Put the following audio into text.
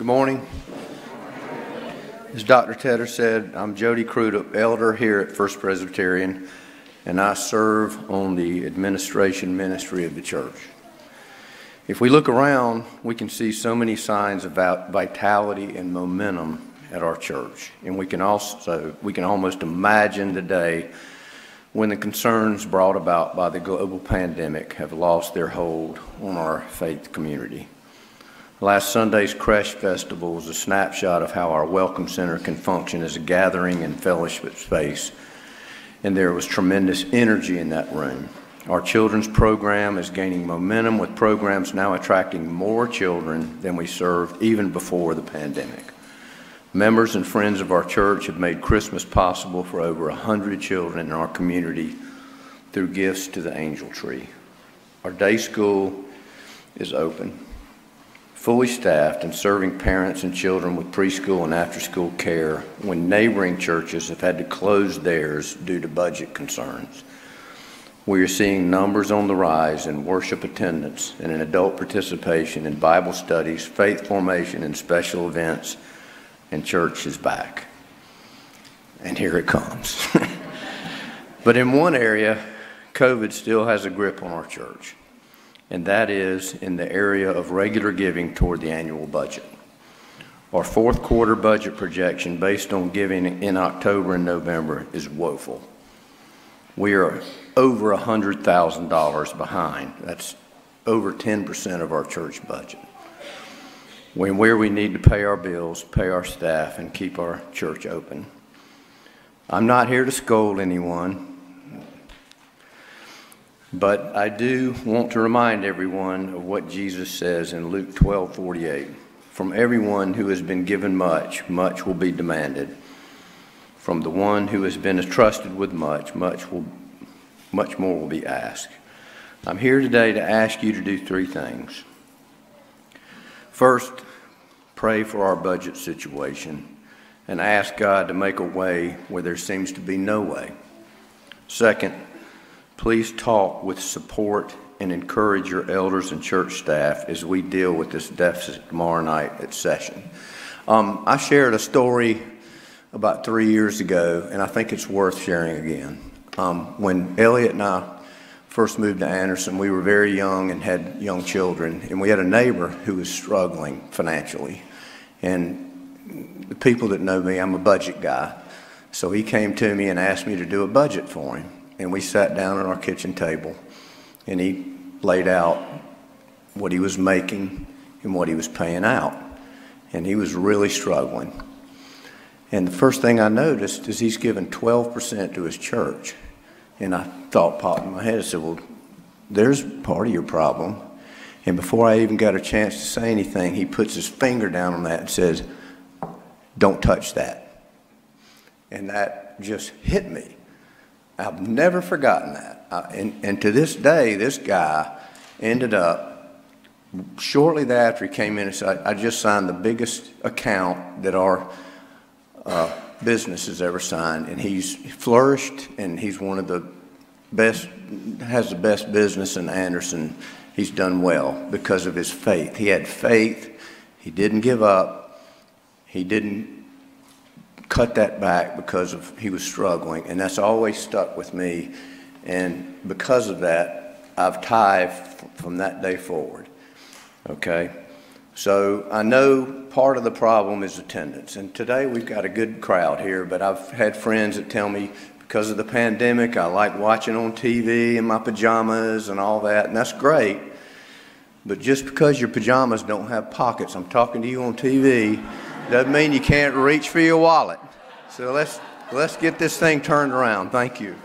Good morning. As Dr. Tedder said, I'm Jody Crudup, elder here at First Presbyterian, and I serve on the administration ministry of the church. If we look around, we can see so many signs of vitality and momentum at our church, and we can almost imagine the day when the concerns brought about by the global pandemic have lost their hold on our faith community. Last Sunday's Creche Festival was a snapshot of how our Welcome Center can function as a gathering and fellowship space, and there was tremendous energy in that room. Our children's program is gaining momentum, with programs now attracting more children than we served even before the pandemic. Members and friends of our church have made Christmas possible for over 100 children in our community through gifts to the Angel Tree. Our day school is open, fully staffed, and serving parents and children with preschool and after-school care when neighboring churches have had to close theirs due to budget concerns. We are seeing numbers on the rise in worship attendance and in adult participation in Bible studies, faith formation, and special events, and church is back. And here it comes. But in one area, COVID still has a grip on our church, and that is in the area of regular giving toward the annual budget. Our fourth quarter budget projection based on giving in October and November is woeful. We are over $100,000 behind. That's over 10% of our church budget, where we need to pay our bills, pay our staff, and keep our church open. I'm not here to scold anyone, but I do want to remind everyone of what Jesus says in Luke 12:48. From everyone who has been given much, much will be demanded. From the one who has been entrusted with much, much more will be asked. I'm here today to ask you to do three things. First, pray for our budget situation and ask God to make a way where there seems to be no way. Second, please talk with support and encourage your elders and church staff as we deal with this deficit tomorrow night at session. I shared a story about 3 years ago, and I think it's worth sharing again. When Elliot and I first moved to Anderson, we were very young and had young children, and we had a neighbor who was struggling financially. And the people that know me, I'm a budget guy. So he came to me and asked me to do a budget for him. And we sat down at our kitchen table, and he laid out what he was making and what he was paying out. And he was really struggling. And the first thing I noticed is he's given 12% to his church. And I thought, popped in my head, I said, well, there's part of your problem. And before I even got a chance to say anything, he puts his finger down on that and says, don't touch that. And that just hit me. I've never forgotten that. And to this day, this guy ended up, shortly thereafter he came in and said, I just signed the biggest account that our business has ever signed, and he's flourished, and he's one of the best, has the best business in Anderson. He's done well because of his faith. He had faith. He didn't give up. He didn't cut that back because of he was struggling, and that's always stuck with me. And because of that, I've tithed from that day forward. Okay? So I know part of the problem is attendance, and today we've got a good crowd here, but I've had friends that tell me because of the pandemic, I like watching on TV in my pajamas and all that, and that's great, but just because your pajamas don't have pockets, I'm talking to you on TV, doesn't mean you can't reach for your wallet. So let's get this thing turned around. Thank you.